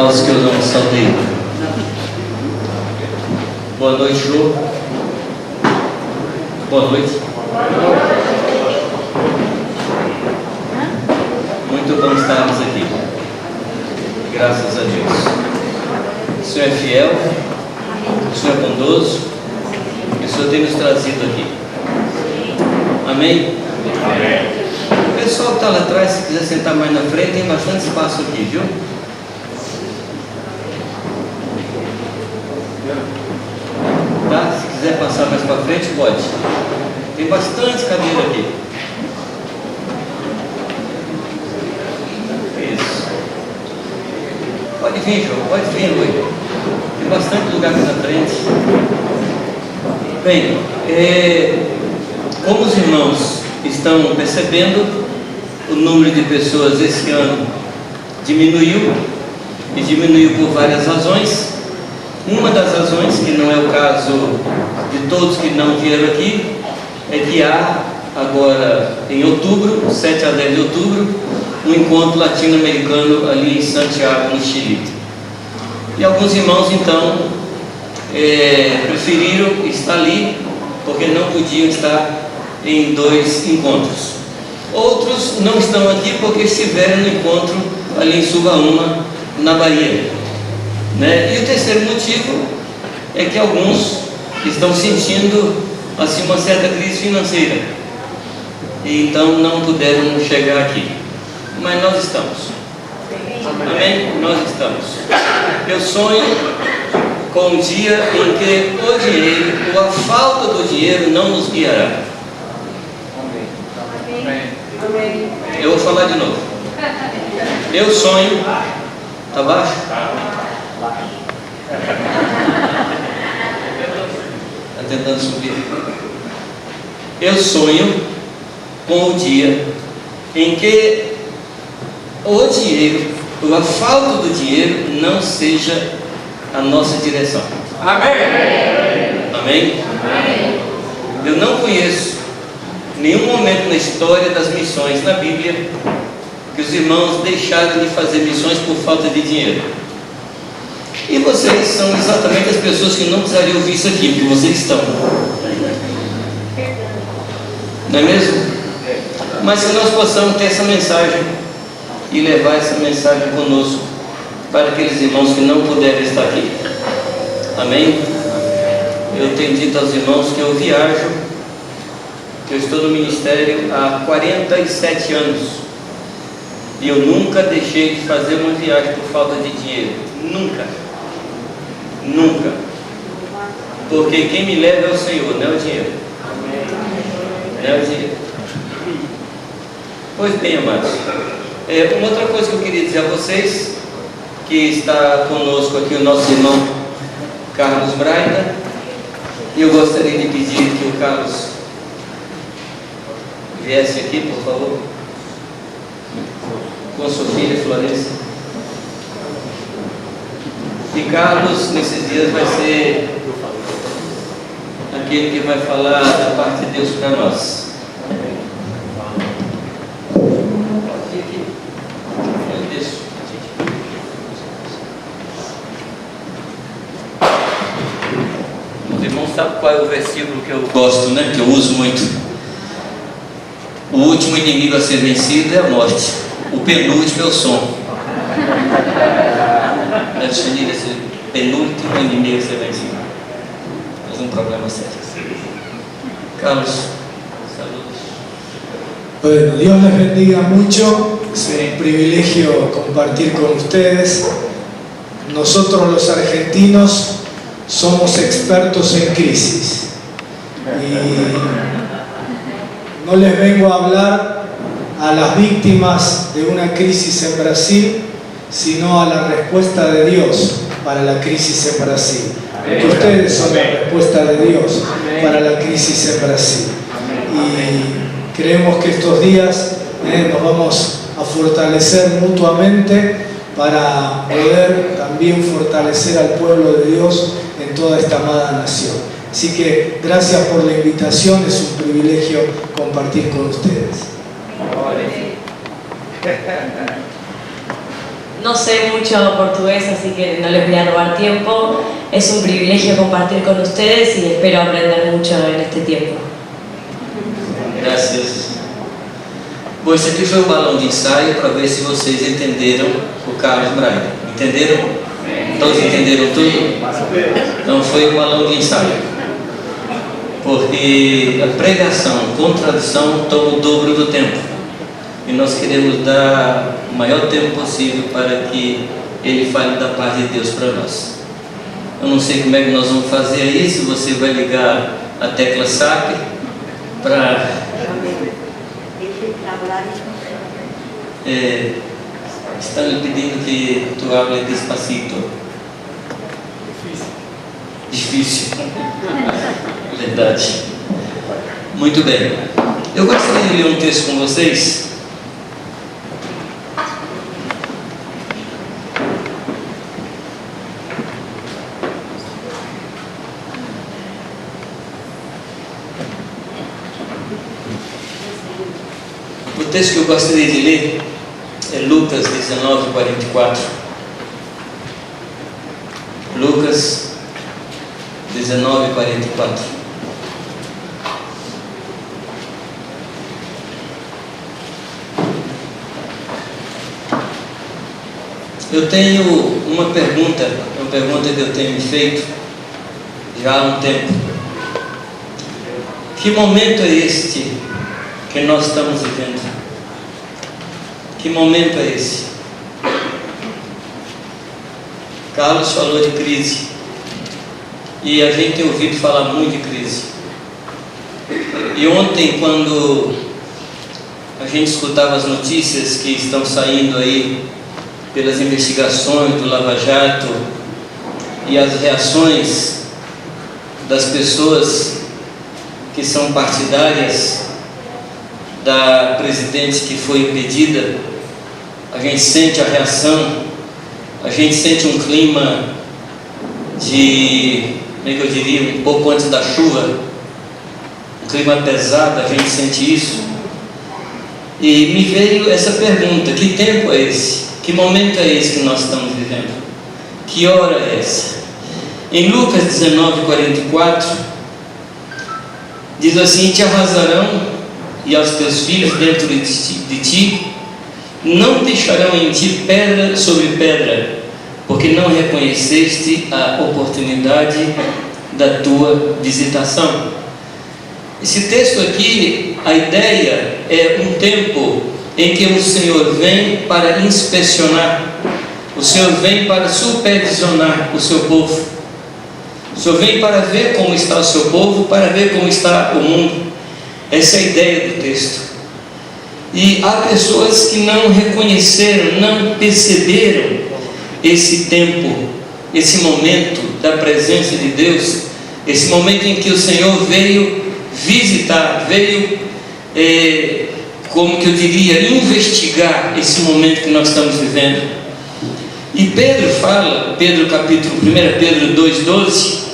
nós que usamos salteio. Boa noite, Jô. Boa noite. Muito bom estarmos aqui. Graças a Deus. O Senhor é fiel, o Senhor é bondoso e o Senhor tem nos trazido aqui. Amém? Amém. O pessoal que está lá atrás, se quiser sentar mais na frente, tem bastante espaço aqui, viu? Tá? Se quiser passar mais para frente, pode. Tem bastante cadeira aqui. Isso. Pode vir, João. Pode vir, Rui. Tem bastante lugar aqui na frente. Bem, como os irmãos estão percebendo, o número de pessoas esse ano diminuiu, e diminuiu por várias razões. Uma das razões, que não é o caso de todos que não vieram aqui, é que há agora em outubro, 7 a 10 de outubro, um encontro latino-americano ali em Santiago, no Chile. E alguns irmãos então preferiram estar ali, porque não podiam estar em 2 encontros. Outros não estão aqui porque estiveram no encontro ali em Subaúma, na Bahia, né? E o terceiro motivo é que alguns estão sentindo assim uma certa crise financeira e então não puderam chegar aqui, mas nós estamos. Amém? Nós estamos. Eu sonho com o dia em que o dinheiro ou a falta do dinheiro não nos guiará. Eu vou falar de novo. Eu sonho. Está baixo? Está tentando subir. Eu sonho com o dia em que o dinheiro, ou a falta do dinheiro, não seja a nossa direção. Amém? Amém? Amém. Eu não conheço nenhum momento na história das missões na Bíblia que os irmãos deixaram de fazer missões por falta de dinheiro. E vocês são exatamente as pessoas que não precisariam ouvir isso aqui, porque vocês estão. Não é mesmo? Mas se nós possamos ter essa mensagem e levar essa mensagem conosco para aqueles irmãos que não puderam estar aqui. Amém? Eu tenho dito aos irmãos que eu viajo, que eu estou no ministério há 47 anos e eu nunca deixei de fazer uma viagem por falta de dinheiro. Nunca. Nunca. Porque quem me leva é o Senhor, não é o dinheiro. Não é o dinheiro. Pois bem, amados, uma outra coisa que eu queria dizer a vocês, que está conosco aqui o nosso irmão Carlos Braida, e eu gostaria de pedir que o Carlos viesse aqui, por favor, com sua filha Florença. E Carlos, nesses dias, vai ser aquele que vai falar da parte de Deus para nós. Os irmãos sabem qual é o versículo que eu gosto, né? Que eu uso muito. O último inimigo a ser vencido é a morte. O penúltimo é o som. Deve definir esse penúltimo inimigo a ser vencido. Mas um problema sério. Carlos, saludos. Bueno, Dios les bendiga mucho. Es un privilegio compartir con ustedes. Nosotros los argentinos somos expertos en crisis. Y no les vengo a hablar a las víctimas de una crisis en Brasil, sino a la respuesta de Dios para la crisis en Brasil. Porque ustedes son la respuesta de Dios para la crisis en Brasil. Y creemos que estos días nos vamos a fortalecer mutuamente para poder también fortalecer al pueblo de Dios en toda esta amada nación. Así que gracias por la invitación, es un privilegio compartir con ustedes. No sé mucho portugués, así que no les voy a robar tiempo. Es un privilegio compartir con ustedes y espero aprender mucho en este tiempo. Graças. Bom, esse aqui foi o balão de ensaio para ver se vocês entenderam o Carlos Braga. Entenderam? Todos entenderam tudo? Então foi um balão de ensaio. Porque a pregação com tradução toma o dobro do tempo. E nós queremos dar o maior tempo possível para que ele fale da paz de Deus para nós. Eu não sei como é que nós vamos fazer isso. Você vai ligar a tecla SAP para... estão lhe pedindo que tu hable despacito. Difícil. Verdade. Muito bem. Eu gostaria de ler um texto com vocês. O texto que eu gostaria de ler é Lucas 19:44. Lucas 19:44. Eu tenho uma pergunta que eu tenho me feito já há um tempo. Que momento é este que nós estamos vivendo? Que momento é esse? Carlos falou de crise. E a gente tem ouvido falar muito de crise. E ontem, quando a gente escutava as notícias que estão saindo aí pelas investigações do Lava Jato e as reações das pessoas que são partidárias da presidente que foi impedida, a gente sente a reação, a gente sente um clima de, como é que eu diria, um pouco antes da chuva, um clima pesado, a gente sente isso. E me veio essa pergunta: que tempo é esse? Que momento é esse que nós estamos vivendo? Que hora é essa? Em Lucas 19:44 diz assim: te arrasarão e aos teus filhos dentro de ti, não deixarão em ti pedra sobre pedra, porque não reconheceste a oportunidade da tua visitação. Esse texto aqui, a ideia é um tempo em que o Senhor vem para inspecionar, o Senhor vem para supervisionar o seu povo, o Senhor vem para ver como está o seu povo, para ver como está o mundo. Essa é a ideia do texto. E há pessoas que não reconheceram, não perceberam esse tempo, esse momento da presença de Deus, esse momento em que o Senhor veio visitar, veio, como que eu diria, investigar esse momento que nós estamos vivendo. E Pedro fala, 1 Pedro 2,12,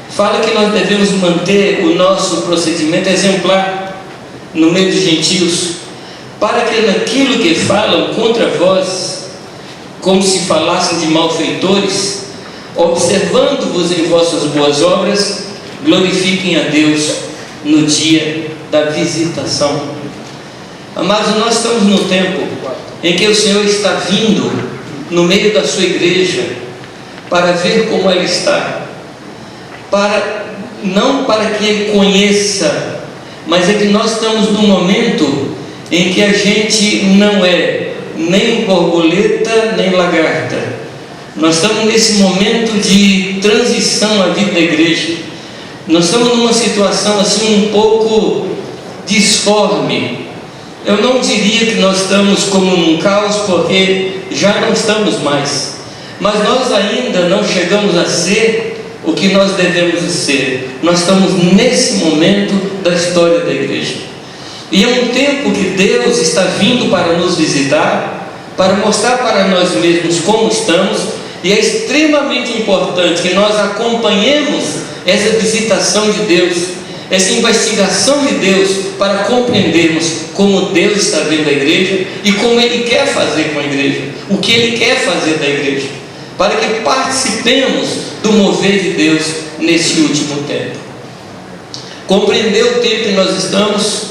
fala que nós devemos manter o nosso procedimento exemplar no meio dos gentios, para que naquilo que falam contra vós, como se falassem de malfeitores, observando-vos em vossas boas obras, glorifiquem a Deus no dia da visitação. Amados, nós estamos num tempo em que o Senhor está vindo no meio da sua igreja para ver como ela está, não para que Ele conheça, mas é que nós estamos num momento em que a gente não é nem borboleta nem lagarta. Nós estamos nesse momento de transição à vida da igreja. Nós estamos numa situação assim um pouco disforme. Eu não diria que nós estamos como num caos, porque já não estamos mais, mas nós ainda não chegamos a ser o que nós devemos ser. Nós estamos nesse momento da história da igreja, e é um tempo que Deus está vindo para nos visitar, para mostrar para nós mesmos como estamos, e é extremamente importante que nós acompanhemos essa visitação de Deus, essa investigação de Deus para compreendermos como Deus está vendo a igreja e como Ele quer fazer com a igreja, o que Ele quer fazer da igreja, para que participemos do mover de Deus nesse último tempo. Compreender o tempo que nós estamos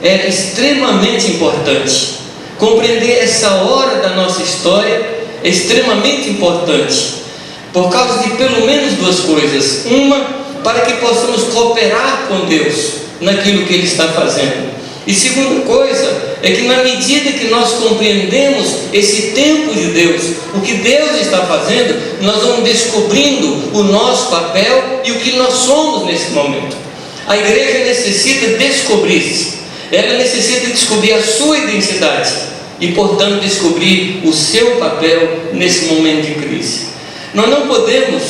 é extremamente importante. Compreender essa hora da nossa história é extremamente importante, por causa de pelo menos duas coisas. Uma, para que possamos cooperar com Deus naquilo que Ele está fazendo. E segunda coisa, é que na medida que nós compreendemos esse tempo de Deus, o que Deus está fazendo, nós vamos descobrindo o nosso papel e o que nós somos nesse momento. A igreja necessita descobrir-se, ela necessita descobrir a sua identidade e, portanto, descobrir o seu papel nesse momento de crise. Nós não podemos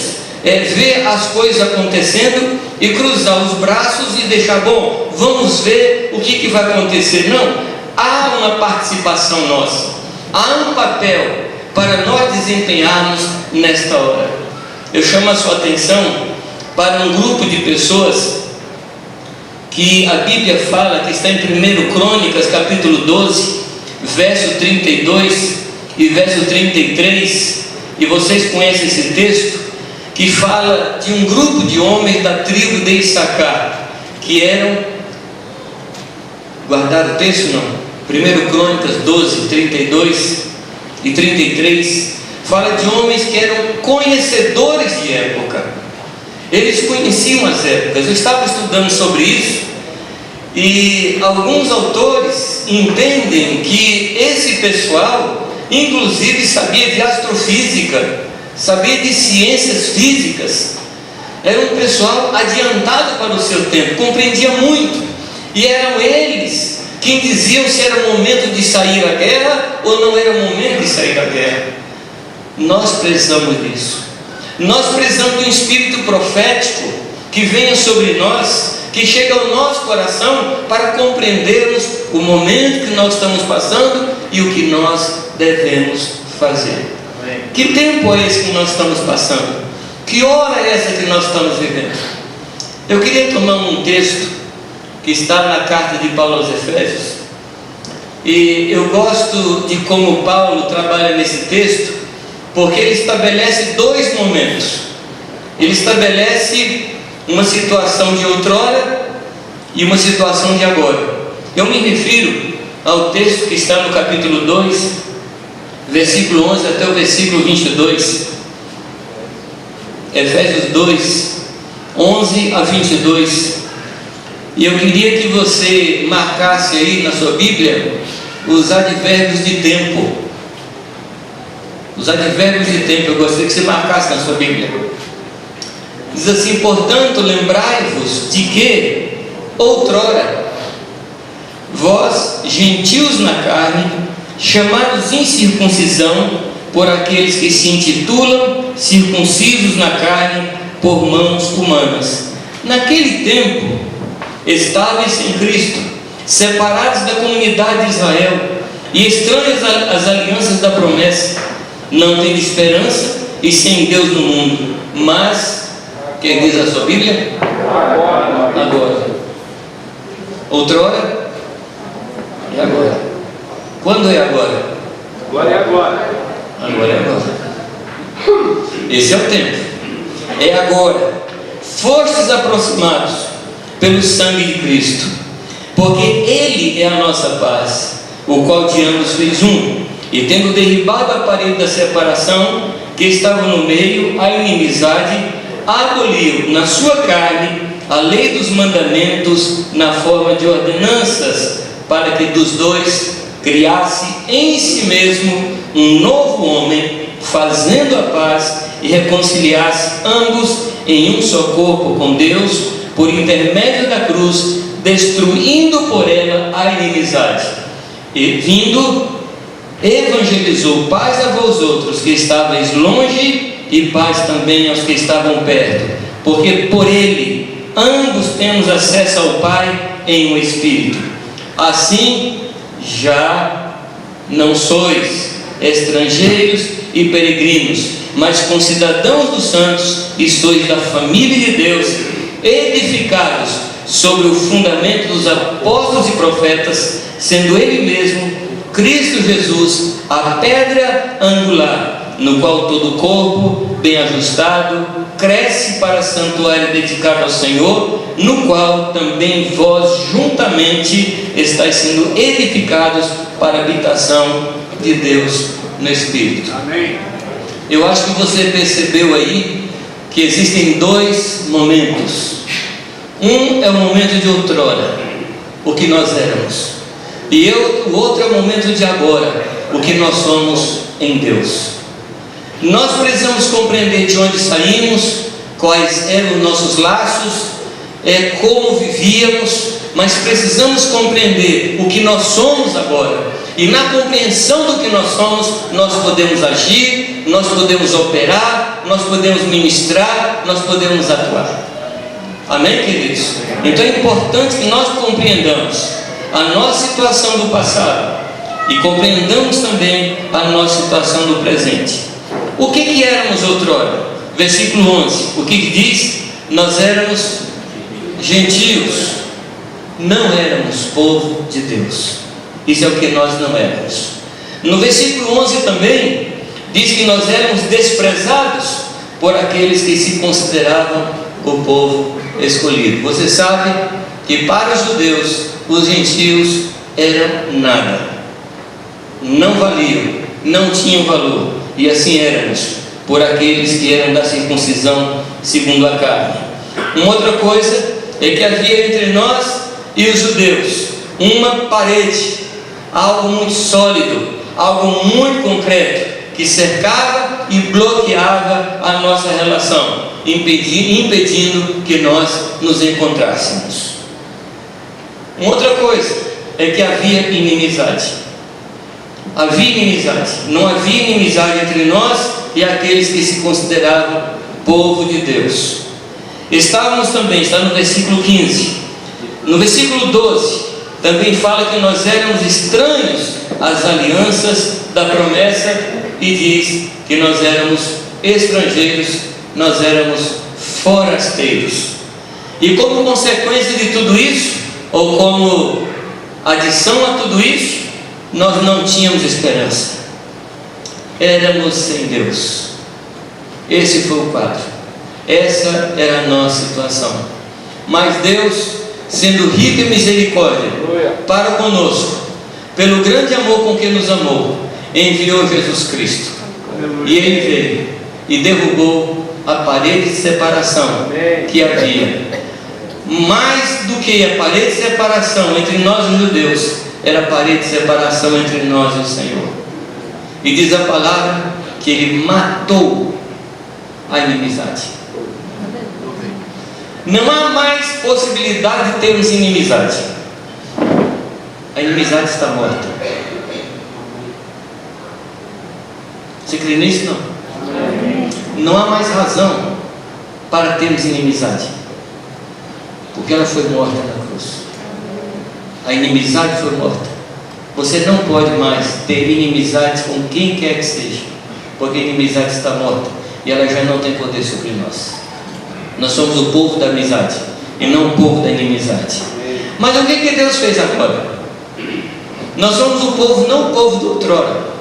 ver as coisas acontecendo e cruzar os braços e deixar, bom, vamos ver o que vai acontecer. Não, há uma participação nossa, há um papel para nós desempenharmos nesta hora. Eu chamo a sua atenção para um grupo de pessoas que a Bíblia fala, que está em 1 Crônicas, capítulo 12, verso 32 e verso 33, e vocês conhecem esse texto, que fala de um grupo de homens da tribo de Issacar, que eram, guardaram o texto não? 1 Crônicas 12, 32 e 33, fala de homens que eram conhecedores de época. Eles conheciam as épocas. Eu estava estudando sobre isso, e alguns autores entendem que esse pessoal, inclusive, sabia de astrofísica, sabia de ciências físicas, era um pessoal adiantado para o seu tempo, compreendia muito, e eram eles quem diziam se era momento de sair à guerra ou não era momento de sair à guerra. Nós precisamos disso. Nós precisamos de um espírito profético que venha sobre nós, que chegue ao nosso coração para compreendermos o momento que nós estamos passando e o que nós devemos fazer. Que tempo é esse que nós estamos passando? Que hora é essa que nós estamos vivendo? Eu queria tomar um texto que está na carta de Paulo aos Efésios, e eu gosto de como Paulo trabalha nesse texto, porque ele estabelece dois momentos. Ele estabelece uma situação de outrora e uma situação de agora. Eu me refiro ao texto que está no capítulo 2, versículo 11 até o versículo 22, Efésios 2, 11 a 22, e eu queria que você marcasse aí na sua Bíblia os advérbios de tempo. Os advérbios de tempo, eu gostaria que você marcasse na sua Bíblia. Diz assim: portanto, lembrai-vos de que outrora vós, gentios na carne, chamados incircuncisão por aqueles que se intitulam circuncisos na carne por mãos humanas, naquele tempo estáveis em Cristo, separados da comunidade de Israel e estranhos às alianças da promessa, não tendo esperança e sem Deus no mundo. Mas, quem diz a sua Bíblia? Agora. Outrora e agora. Quando é agora? Agora é agora. Agora é agora. Esse é o tempo. É agora. Fostes aproximados pelo sangue de Cristo, porque Ele é a nossa paz, o qual de ambos fez um, e tendo derribado a parede da separação que estava no meio, a inimizade, aboliu na sua carne a lei dos mandamentos na forma de ordenanças, para que dos dois criasse em si mesmo um novo homem, fazendo a paz e reconciliasse ambos em um só corpo com Deus, por intermédio da cruz, destruindo por ela a inimizade. E vindo, evangelizou paz a vós outros que estáveis longe e paz também aos que estavam perto, porque por ele ambos temos acesso ao Pai em um Espírito. Assim, já não sois estrangeiros e peregrinos, mas concidadãos dos santos, e sois da família de Deus, edificados sobre o fundamento dos apóstolos e profetas, sendo Ele mesmo, Cristo Jesus, a pedra angular, no qual todo o corpo, bem ajustado, cresce para santuário dedicado ao Senhor, no qual também vós juntamente estáis sendo edificados para a habitação de Deus no Espírito. Amém. Eu acho que você percebeu aí que existem dois momentos. Um é o momento de outrora, o que nós éramos, e o outro é o momento de agora, o que nós somos em Deus. Nós precisamos compreender de onde saímos, quais eram os nossos laços, como vivíamos, mas precisamos compreender o que nós somos agora. E na compreensão do que nós somos, nós podemos agir, nós podemos operar, nós podemos ministrar, nós podemos atuar. Amém, queridos? Então é importante que nós compreendamos a nossa situação do passado e compreendamos também a nossa situação do presente. O que éramos outrora? Versículo 11, o que diz? Nós éramos gentios, não éramos povo de Deus. Isso é o que nós não éramos. No versículo 11 também diz que nós éramos desprezados por aqueles que se consideravam o povo escolhido. Você sabe que para os judeus os gentios eram nada, não valiam, não tinham valor, e assim éramos por aqueles que eram da circuncisão segundo a carne. Uma outra coisa é que havia entre nós e os judeus uma parede, algo muito sólido, algo muito concreto, que cercava e bloqueava a nossa relação, impedindo que nós nos encontrássemos. Uma outra coisa é que havia inimizade. Havia inimizade. Não havia inimizade entre nós e aqueles que se consideravam povo de Deus. Estávamos também, está no versículo 15. No versículo 12 também fala que nós éramos estranhos às alianças da promessa, e diz que nós éramos estrangeiros, nós éramos forasteiros. E como consequência de tudo isso, ou como adição a tudo isso, nós não tínhamos esperança. Éramos sem Deus. Esse foi o quadro. Essa era a nossa situação. Mas Deus, sendo rico em misericórdia para conosco, pelo grande amor com que nos amou, enviou Jesus Cristo. E Ele veio e derrubou a parede de separação que havia. Mais do que a parede de separação entre nós e os judeus, era a parede de separação entre nós e o Senhor. E diz a palavra que Ele matou a inimizade. Não há mais possibilidade de termos inimizade. A inimizade está morta. Você crê nisso? Não. Não há mais razão para termos inimizade, porque ela foi morta na cruz. A inimizade foi morta. Você não pode mais ter inimizade com quem quer que seja, porque a inimizade está morta e ela já não tem poder sobre nós. Nós somos o povo da amizade e não o povo da inimizade. Mas o que Deus fez agora? Nós somos o povo, não o povo do outrora,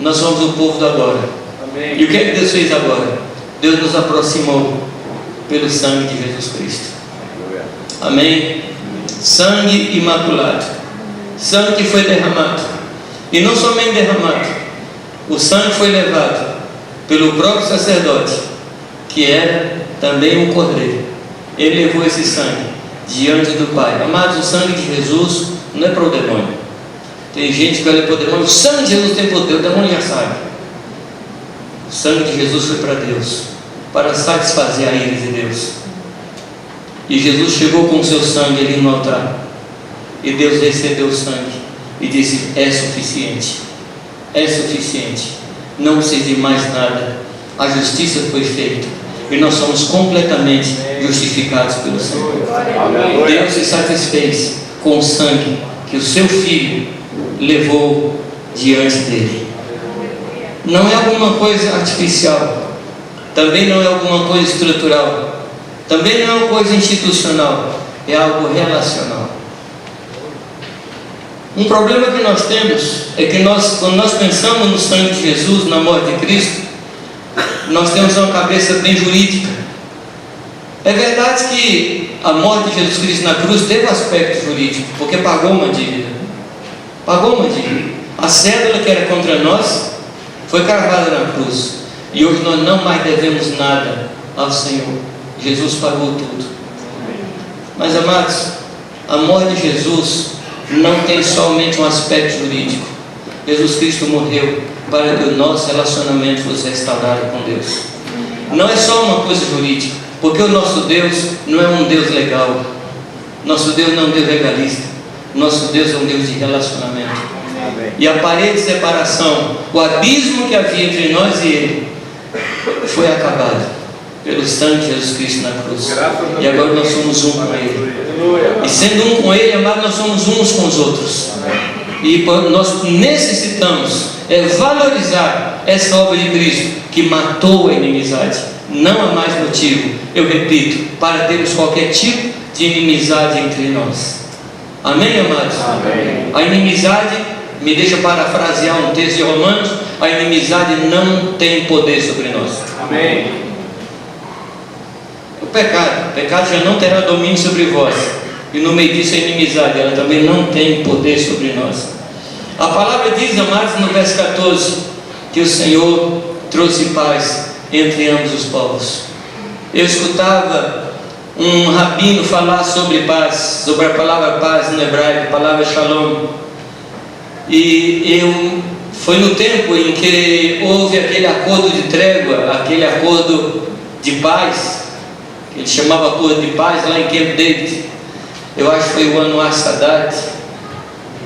nós somos o povo do agora. Amém. E o que Deus fez agora? Deus nos aproximou pelo sangue de Jesus Cristo. Amém? Sangue imaculado, sangue que foi derramado, e não somente derramado, o sangue foi levado pelo próprio sacerdote, que era também um cordeiro. Ele levou esse sangue diante do Pai. Amados, o sangue de Jesus não é para o demônio. Tem gente que olha para o demônio: o sangue de Jesus tem poder, o demônio já sabe. O sangue de Jesus foi para Deus, para satisfazer a ira de Deus. E Jesus chegou com o seu sangue ali no altar, e Deus recebeu o sangue e disse: é suficiente, é suficiente, não precisa de mais nada, a justiça foi feita e nós somos completamente justificados pelo Senhor. Deus se satisfez com o sangue que o seu Filho levou diante dele. Não é alguma coisa artificial, também não é alguma coisa estrutural, também não é uma coisa institucional, é algo relacional. Um problema que nós temos é que quando nós pensamos no sangue de Jesus, na morte de Cristo, nós temos uma cabeça bem jurídica. É verdade que a morte de Jesus Cristo na cruz teve um aspecto jurídico, porque pagou uma dívida. Pagou uma dívida. A cédula que era contra nós foi cravada na cruz. E hoje nós não mais devemos nada ao Senhor. Jesus pagou tudo. Mas, amados, a morte de Jesus não tem somente um aspecto jurídico. Jesus Cristo morreu para que o nosso relacionamento fosse restaurado com Deus. Não é só uma coisa jurídica, porque o nosso Deus não é um Deus legal. Nosso Deus não é um Deus legalista. Nosso Deus é um Deus de relacionamento. E a parede de separação, o abismo que havia entre nós e Ele, foi acabado pelo sangue de Jesus Cristo na cruz. E agora nós somos um com Ele. E sendo um com Ele, amado, nós somos uns com os outros. E nós necessitamos valorizar essa obra de Cristo, que matou a inimizade. Não há mais motivo, eu repito, para termos qualquer tipo de inimizade entre nós. Amém, amados? Amém. A inimizade, me deixa parafrasear um texto de Romanos, a inimizade não tem poder sobre nós. Amém. O pecado já não terá domínio sobre vós, e no meio disso a inimizade, ela também não tem poder sobre nós. A palavra diz, amados, no verso 14, que o Senhor trouxe paz entre ambos os povos. Eu escutava um rabino falar sobre paz, sobre a palavra paz no hebraico, a palavra shalom. E foi no tempo em que houve aquele acordo de trégua, aquele acordo de paz, que ele chamava acordo de paz lá em Camp David. Eu acho que foi o Anwar Sadat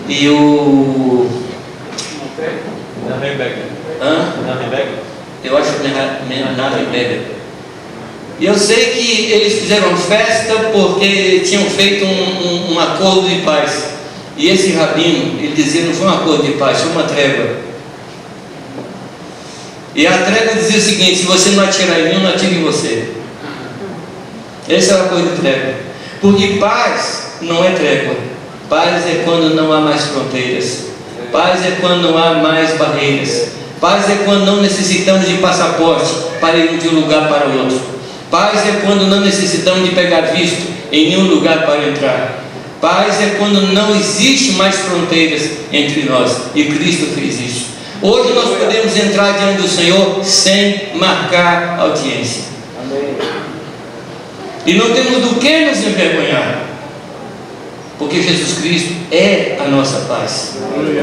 e o... Na Rebeca. Eu acho que na Rebeca. E eu sei que eles fizeram festa porque tinham feito um acordo de paz. E esse rabino, ele dizia, não foi um acordo de paz, foi uma trégua. E a trégua dizia o seguinte: se você não atirar em mim, eu não atiro em você. Esse é o acordo de trégua. Porque paz não é trégua. Paz é quando não há mais fronteiras. Paz é quando não há mais barreiras. Paz é quando não necessitamos de passaporte para ir de um lugar para o outro. Paz é quando não necessitamos de pegar visto em nenhum lugar para entrar. Paz é quando não existe mais fronteiras entre nós. E Cristo fez isso. Hoje nós podemos entrar diante do Senhor sem marcar audiência. Amém. E não temos do que nos envergonhar. Porque Jesus Cristo é a nossa paz.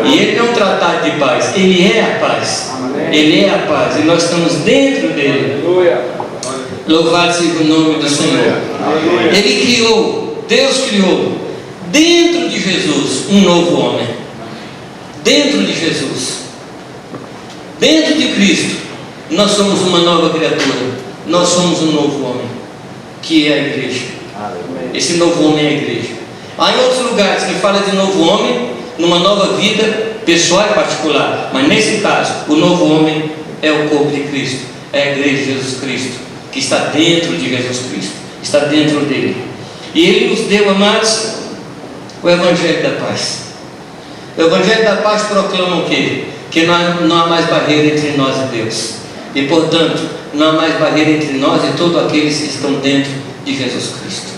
E Ele não é um tratado de paz, Ele é a paz. Ele é a paz. E nós estamos dentro dele. Louvado seja o nome do Senhor. Ele criou, Deus criou dentro de Jesus um novo homem. Dentro de Jesus, dentro de Cristo, nós somos uma nova criatura. Nós somos um novo homem, que é a igreja. Esse novo homem é a igreja. Há em outros lugares que fala de novo homem, numa nova vida pessoal e particular. Mas nesse caso, o novo homem é o corpo de Cristo, é a igreja de Jesus Cristo, que está dentro de Jesus Cristo, está dentro dele. E Ele nos deu, amados, o Evangelho da Paz. O Evangelho da Paz proclama o quê? Que não há mais barreira entre nós e Deus. E portanto, não há mais barreira entre nós e todos aqueles que estão dentro de Jesus Cristo.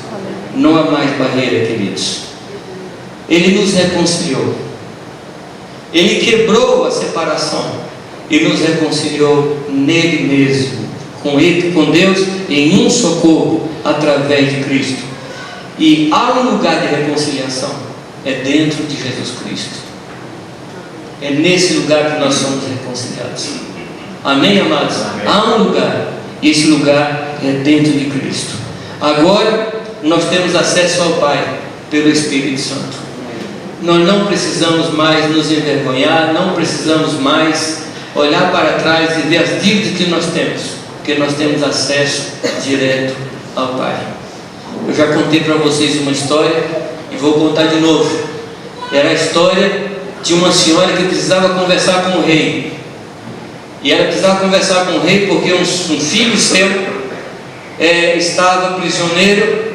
Não há mais barreira, queridos. Ele nos reconciliou. Ele quebrou a separação e nos reconciliou nele mesmo, com Ele, com Deus, em um só corpo, através de Cristo. E há um lugar de reconciliação, é dentro de Jesus Cristo. É nesse lugar que nós somos reconciliados. Amém, amados? Amém. Há um lugar, e esse lugar é dentro de Cristo. Agora nós temos acesso ao Pai pelo Espírito Santo. Nós não precisamos mais nos envergonhar, não precisamos mais olhar para trás e ver as dívidas que nós temos, porque nós temos acesso direto ao Pai. Eu já contei para vocês uma história e vou contar de novo. Era a história de uma senhora que precisava conversar com o rei. E ela precisava conversar com o rei porque um filho seu estava prisioneiro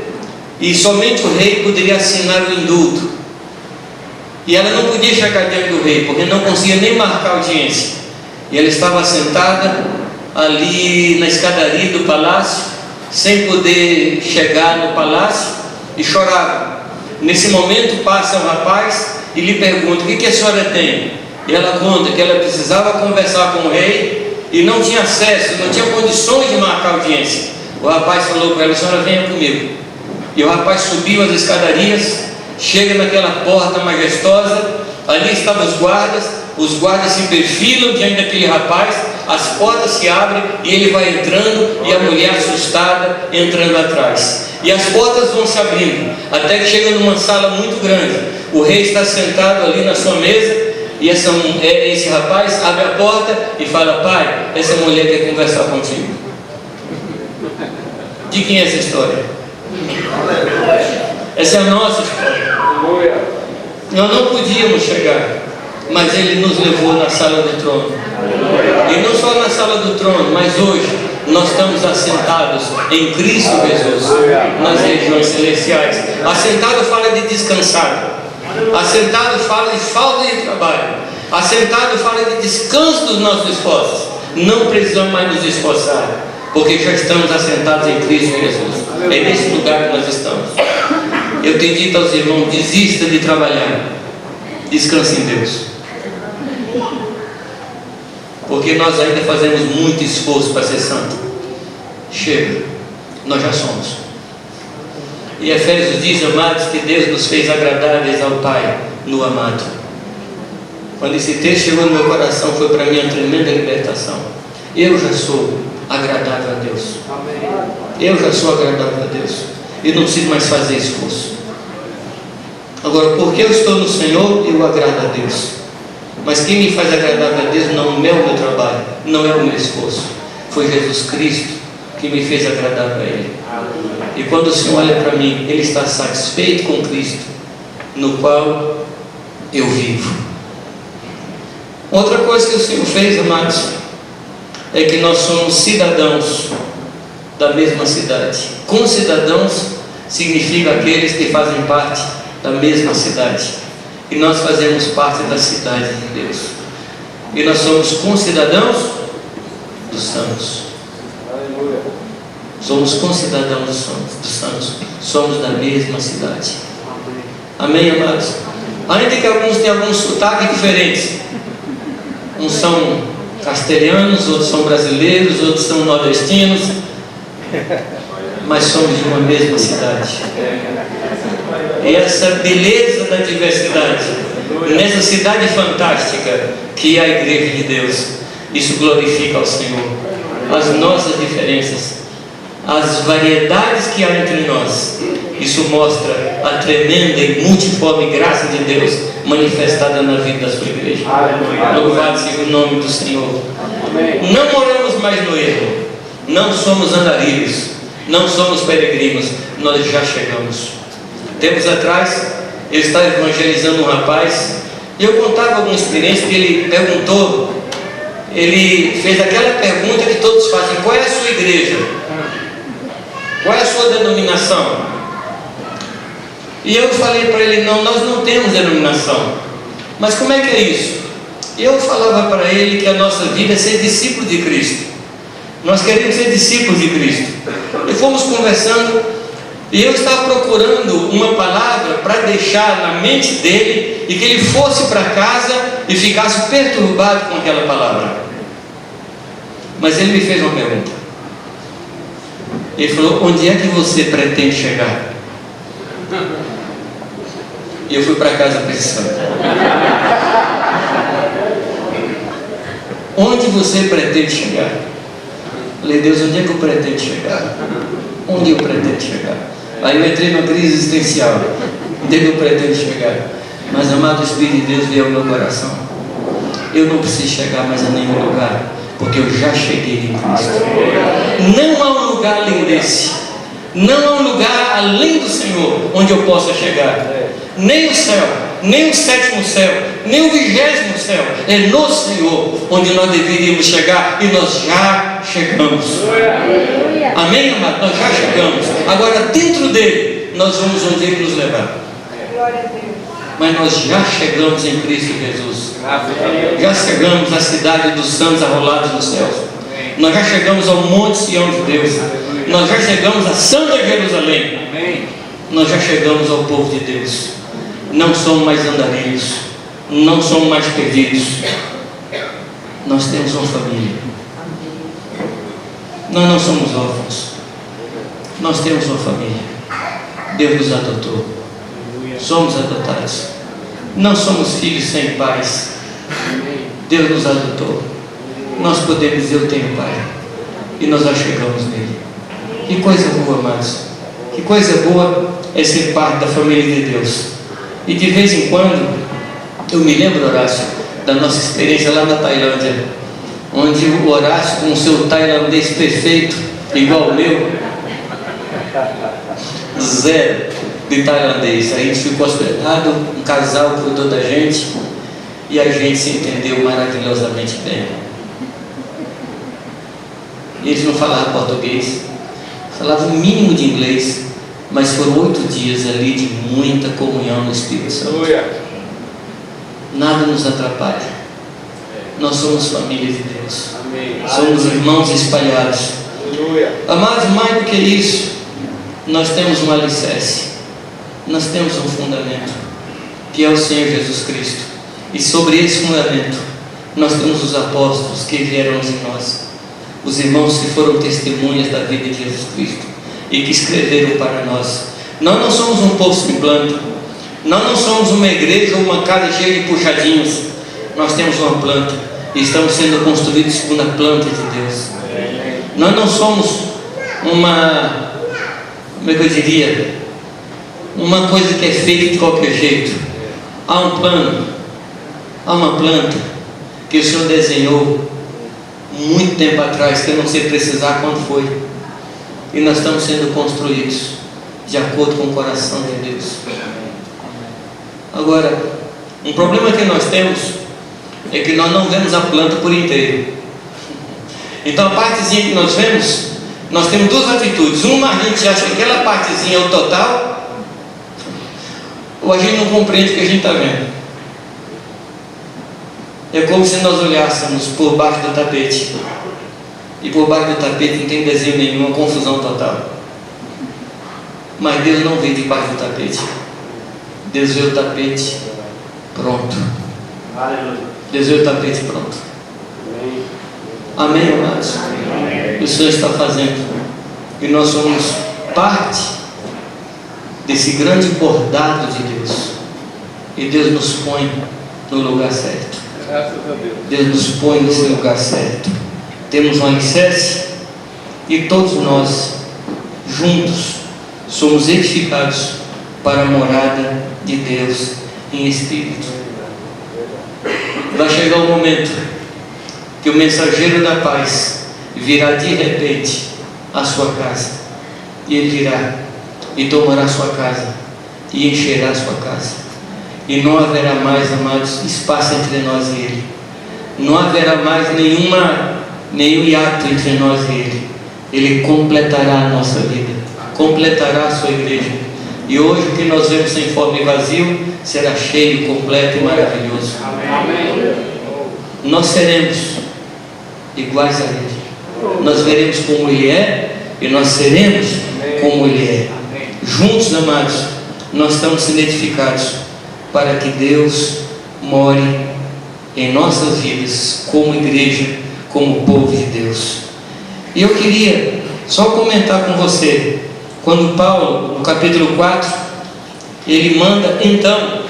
e somente o rei poderia assinar o indulto. E ela não podia chegar diante do rei, porque não conseguia nem marcar audiência. E ela estava sentada ali na escadaria do palácio, sem poder chegar no palácio, e chorava. Nesse momento passa um rapaz e lhe pergunta: o que a senhora tem? E ela conta que ela precisava conversar com o rei e não tinha acesso, não tinha condições de marcar audiência. O rapaz falou para ela: a senhora venha comigo. E o rapaz subiu as escadarias, chega naquela porta majestosa, ali estavam os guardas se perfilam diante daquele rapaz, as portas se abrem e ele vai entrando, e a mulher assustada entrando atrás. E as portas vão se abrindo, até que chega numa sala muito grande. O rei está sentado ali na sua mesa, e esse rapaz abre a porta e fala: pai, essa mulher quer conversar contigo. De quem é essa história? Essa é a nossa história. Nós não podíamos chegar, mas Ele nos levou na sala do trono. E não só na sala do trono, mas hoje nós estamos assentados em Cristo Jesus, nas regiões celestiais. Assentado fala de descansar. Assentado fala de falta de trabalho. Assentado fala de descanso dos nossos esforços. Não precisamos mais nos esforçar, porque já estamos assentados em Cristo Jesus. É nesse lugar que nós estamos. Eu tenho dito aos irmãos: desista de trabalhar, descanse em Deus, porque nós ainda fazemos muito esforço para ser santo. Chega, nós já somos. E Efésios diz, amados, que Deus nos fez agradáveis ao Pai no amado. Quando esse texto chegou no meu coração, foi para mim uma tremenda libertação. Eu já sou agradável a Deus. Eu já sou agradável a Deus. E não preciso mais fazer esforço. Agora, porque eu estou no Senhor, eu agrado a Deus. Mas quem me faz agradável a Deus não é o meu trabalho, não é o meu esforço. Foi Jesus Cristo que me fez agradável a Ele. E quando o Senhor olha para mim, Ele está satisfeito com Cristo, no qual eu vivo. Outra coisa que o Senhor fez, amados, é que nós somos cidadãos da mesma cidade. Concidadãos significa aqueles que fazem parte da mesma cidade. E nós fazemos parte da cidade de Deus. E nós somos concidadãos dos santos. Somos concidadãos dos santos. Somos da mesma cidade. Amém, amados? Ainda que alguns tenham alguns sotaques diferentes. Uns são castelhanos, outros são brasileiros, outros são nordestinos. Mas somos de uma mesma cidade. E essa beleza da diversidade, nessa cidade fantástica que é a Igreja de Deus, isso glorifica ao Senhor. As nossas diferenças, as variedades que há entre nós, isso mostra a tremenda e multiforme graça de Deus manifestada na vida da sua igreja. Louvado seja o nome do Senhor. Não moramos mais no erro, não somos andarilhos, não somos peregrinos, nós já chegamos. Tempos atrás, eu estava evangelizando um rapaz, e eu contava alguma experiência que ele perguntou. Ele fez aquela pergunta que todos fazem: qual é a sua igreja? Qual é a sua denominação? E eu falei para ele: não, nós não temos denominação. Mas como é que é isso? Eu falava para ele que a nossa vida é ser discípulo de Cristo. Nós queremos ser discípulos de Cristo. E fomos conversando, e eu estava procurando uma palavra para deixar na mente dele, e que ele fosse para casa e ficasse perturbado com aquela palavra. Mas ele me fez uma pergunta. Ele falou: onde é que você pretende chegar? E eu fui para casa pensando: onde você pretende chegar? Falei: Deus, onde é que eu pretendo chegar? Onde eu pretendo chegar? Aí eu entrei numa crise existencial. Onde é que eu pretendo chegar? Mas, amado, o Espírito de Deus veio ao meu coração. Eu não preciso chegar mais a nenhum lugar, porque eu já cheguei em Cristo. Não há um lugar além desse. Não há um lugar além do Senhor onde eu possa chegar. Nem o céu, nem o sétimo céu, nem o 20º céu. É no Senhor onde nós deveríamos chegar, e nós já chegamos. Amém, amado? Nós já chegamos. Agora, dentro dele, nós vamos onde Ele nos levar. Mas nós já chegamos em Cristo Jesus. Já chegamos à cidade dos santos arrolados nos céus. Nós já chegamos ao Monte Sião de Deus. Nós já chegamos a Santa Jerusalém. Nós já chegamos ao povo de Deus. Não somos mais andarilhos. Não somos mais perdidos. Nós temos uma família. Nós não somos órfãos. Nós temos uma família. Deus nos adotou. Somos adotados. Não somos filhos sem pais. Deus nos adotou. Nós podemos dizer: eu tenho pai. E nós já chegamos nele. Que coisa boa, amados. Que coisa boa é ser parte da família de Deus. E de vez em quando, eu me lembro, Horácio, da nossa experiência lá na Tailândia, onde o Horácio, com o seu tailandês perfeito, igual o meu, zero de tailandês. A gente ficou hospedado, um casal cuidou da gente e a gente se entendeu maravilhosamente bem. Eles não falavam português, falavam o mínimo de inglês, mas foram 8 dias ali de muita comunhão no Espírito Santo. Nada nos atrapalha. Nós somos família de Deus. Somos irmãos espalhados. Amados, mais do que isso, nós temos um alicerce. Nós temos um fundamento, que é o Senhor Jesus Cristo. E sobre esse fundamento, nós temos os apóstolos que vieram de nós, os irmãos que foram testemunhas da vida de Jesus Cristo e que escreveram para nós. Nós não somos um povo sem planta. Nós não somos uma igreja ou uma casa cheia de puxadinhos. Nós temos uma planta e estamos sendo construídos segundo a planta de Deus. Nós não somos uma, como é que eu diria, uma coisa que é feita de qualquer jeito. Há um plano, há uma planta que o Senhor desenhou muito tempo atrás, que eu não sei precisar quando foi, e nós estamos sendo construídos de acordo com o coração de Deus. Agora, um problema que nós temos é que nós não vemos a planta por inteiro. Então a partezinha que nós vemos, nós temos duas atitudes. Uma, a gente acha que aquela partezinha é o total, ou a gente não compreende o que a gente está vendo. É como se nós olhássemos por baixo do tapete, e por baixo do tapete não tem desenho nenhum, uma confusão total. Mas Deus não veio debaixo do tapete. Deus vê o tapete pronto. Deus vê o tapete pronto. Amém, amados? O Senhor está fazendo. E nós somos parte desse grande bordado de Deus. E Deus nos põe no lugar certo. Deus nos põe nesse lugar certo. Temos um alicerce e todos nós, juntos, somos edificados para a morada de Deus em espírito. Vai chegar o momento que o mensageiro da paz virá de repente à sua casa, e ele virá e tomará a sua casa e encherá a sua casa, e não haverá mais, amados, espaço entre nós e ele. Não haverá mais nenhum hiato entre nós e ele. Ele completará a nossa vida, completará a sua igreja. E hoje o que nós vemos sem forma e vazio será cheio, completo e maravilhoso. Amém. Nós seremos iguais a Ele. Nós veremos como Ele é e nós seremos como Ele é. Juntos, amados, nós estamos sendo edificados para que Deus more em nossas vidas como igreja, como povo de Deus. E eu queria só comentar com você, quando Paulo, no capítulo 4, ele manda então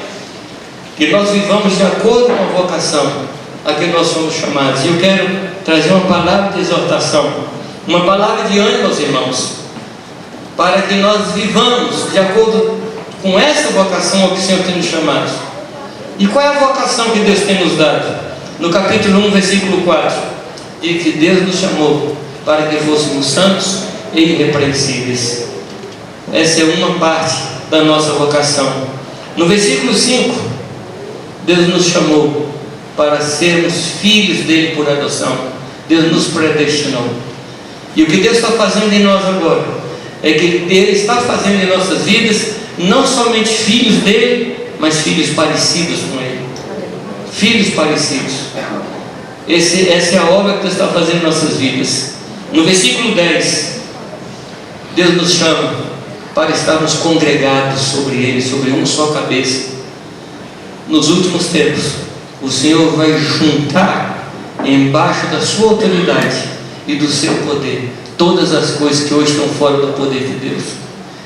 que nós vivamos de acordo com a vocação a que nós somos chamados. E eu quero trazer uma palavra de exortação, uma palavra de ânimo aos irmãos, para que nós vivamos de acordo com essa vocação a que o Senhor tem nos chamado. E qual é a vocação que Deus tem nos dado? No capítulo 1, versículo 4, diz que Deus nos chamou para que fôssemos santos e irrepreensíveis. Essa é uma parte da nossa vocação. No versículo 5, Deus nos chamou para sermos filhos dele por adoção. Deus nos predestinou. E o que Deus está fazendo em nós agora é que Ele está fazendo em nossas vidas, não somente filhos dele, mas filhos parecidos com Ele. Filhos parecidos. Essa é a obra que Deus está fazendo em nossas vidas. No versículo 10, Deus nos chama para estarmos congregados sobre Ele, sobre uma só cabeça. Nos últimos tempos, o Senhor vai juntar embaixo da sua autoridade e do seu poder todas as coisas que hoje estão fora do poder de Deus.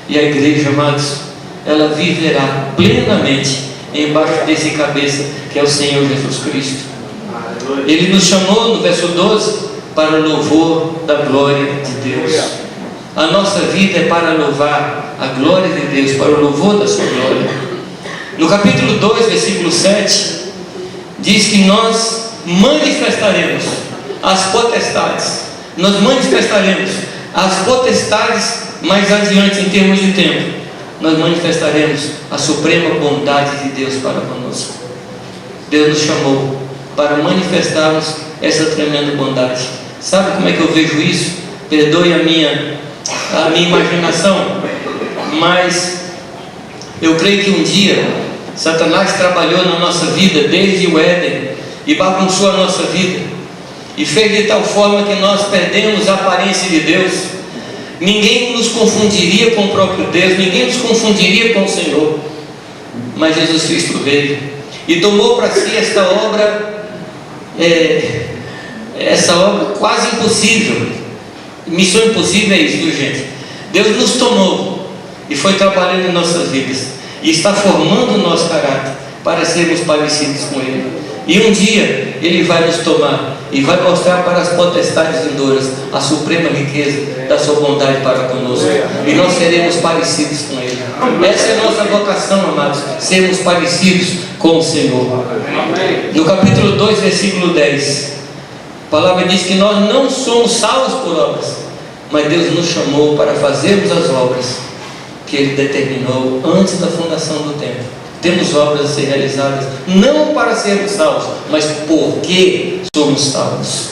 E a igreja, amados, ela viverá plenamente embaixo desse cabeça que é o Senhor Jesus Cristo. Ele nos chamou no verso 12 para o louvor da glória de Deus. A nossa vida é para louvar a glória de Deus, para o louvor da sua glória. No capítulo 2, versículo 7, diz que nós manifestaremos as potestades. Nós manifestaremos as potestades mais adiante em termos de tempo. Nós manifestaremos a suprema bondade de Deus para conosco. Deus nos chamou para manifestarmos essa tremenda bondade. Sabe como é que eu vejo isso? Perdoe a minha imaginação, mas eu creio que um dia Satanás trabalhou na nossa vida desde o Éden e bagunçou a nossa vida e fez de tal forma que nós perdemos a aparência de Deus. Ninguém nos confundiria com o próprio Deus, ninguém nos confundiria com o Senhor, mas Jesus Cristo veio e tomou para si esta obra, essa obra quase impossível. Missão impossível é isso, viu, gente? Deus nos tomou e foi trabalhando em nossas vidas e está formando o nosso caráter para sermos parecidos com Ele. E um dia Ele vai nos tomar e vai mostrar para as potestades vindouras a suprema riqueza da sua bondade para conosco, e nós seremos parecidos com Ele. Essa é a nossa vocação, amados, sermos parecidos com o Senhor. No capítulo 2, versículo 10, a palavra diz que nós não somos salvos por obras, mas Deus nos chamou para fazermos as obras que Ele determinou antes da fundação do tempo. Temos obras a ser realizadas, não para sermos salvos, mas porque somos salvos.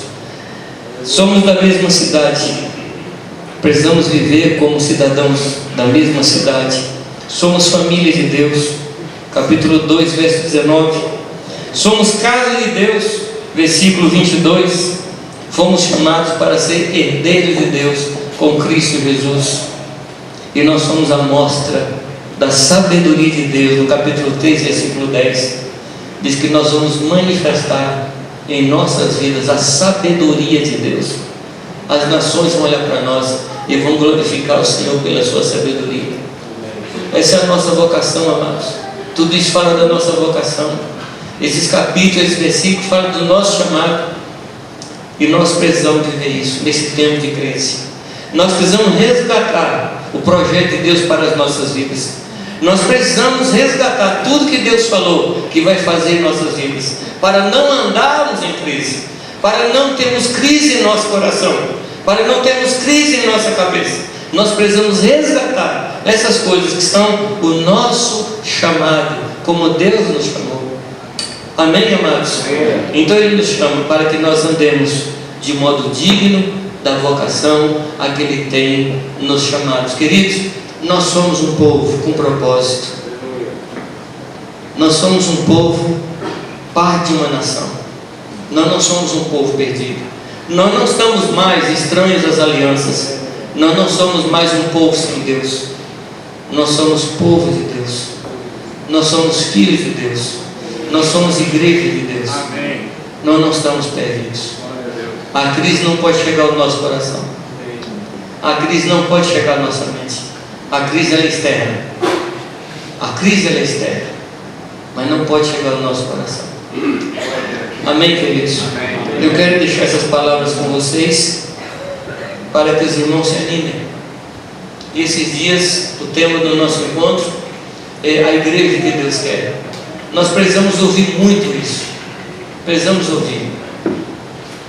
Somos da mesma cidade, precisamos viver como cidadãos da mesma cidade. Somos família de Deus. Capítulo 2, verso 19. Somos casa de Deus. Versículo 22, fomos chamados para ser herdeiros de Deus com Cristo Jesus, e nós somos a mostra da sabedoria de Deus. No capítulo 3, versículo 10, diz que nós vamos manifestar em nossas vidas a sabedoria de Deus. As nações vão olhar para nós e vão glorificar o Senhor pela sua sabedoria. Essa é a nossa vocação, amados. Tudo isso fala da nossa vocação. Esses capítulos, esses versículos falam do nosso chamado, e nós precisamos viver isso nesse tempo de crise. Nós precisamos resgatar o projeto de Deus para as nossas vidas. Nós precisamos resgatar tudo que Deus falou que vai fazer em nossas vidas, para não andarmos em crise, para não termos crise em nosso coração, para não termos crise em nossa cabeça. Nós precisamos resgatar essas coisas que são o nosso chamado, como Deus nos chamou. Amém, amados? Então Ele nos chama para que nós andemos de modo digno da vocação a que Ele tem nos chamados. Queridos, nós somos um povo com propósito. Nós somos um povo, parte de uma nação. Nós não somos um povo perdido. Nós não estamos mais estranhos às alianças. Nós não somos mais um povo sem Deus. Nós somos povo de Deus. Nós somos filhos de Deus. Nós somos igreja de Deus. Amém. Nós não estamos perdidos. A crise não pode chegar ao nosso coração. A crise não pode chegar à nossa mente. A crise ela é externa. A crise ela é externa, mas não pode chegar ao nosso coração. Amém, queridos? Eu quero deixar essas palavras com vocês para que os irmãos se animem. E esses dias, o tema do nosso encontro é a igreja que Deus quer. Nós precisamos ouvir muito isso. Precisamos ouvir.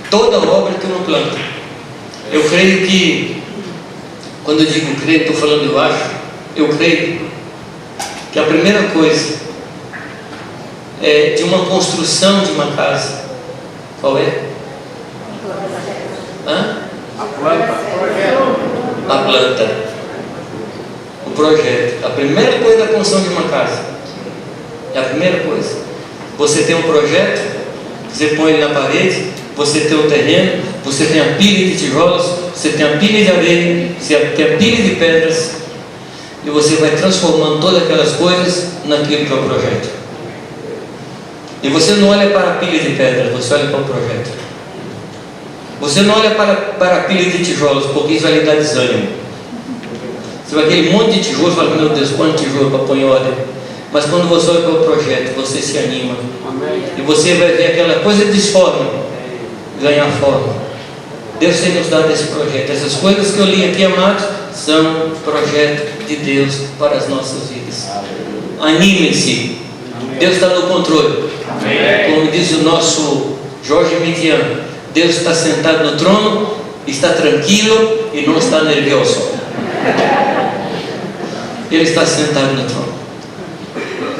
Toda obra tem uma planta. Eu creio que, quando eu digo creio, estou falando eu acho, eu creio que a primeira coisa de uma construção de uma casa, qual é? A planta. A planta. projeto. A primeira coisa da construção de uma casa. É a primeira coisa. Você tem um projeto, você põe ele na parede, você tem o terreno, você tem a pilha de tijolos, você tem a pilha de areia, você tem a pilha de pedras, e você vai transformando todas aquelas coisas naquilo que é o projeto. E você não olha para a pilha de pedras, você olha para o projeto. Você não olha para a pilha de tijolos, porque isso vai lhe dar desânimo. Você vai aquele monte de tijolos, fala, meu Deus, quanto tijolo para pôr em ordem. Mas quando você olha para o projeto, você se anima. E você vai ver aquela coisa disforme ganhar forma. Deus tem nos dado esse projeto. Essas coisas que eu li aqui, amados, são projeto de Deus para as nossas vidas. Animem-se. Deus está no controle. Como diz o nosso Jorge Midian, Deus está sentado no trono, está tranquilo e não está nervioso. Ele está sentado no trono.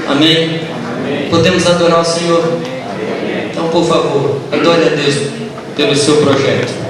Amém? Podemos adorar o Senhor? Então, por favor, adore a Deus pelo seu projeto.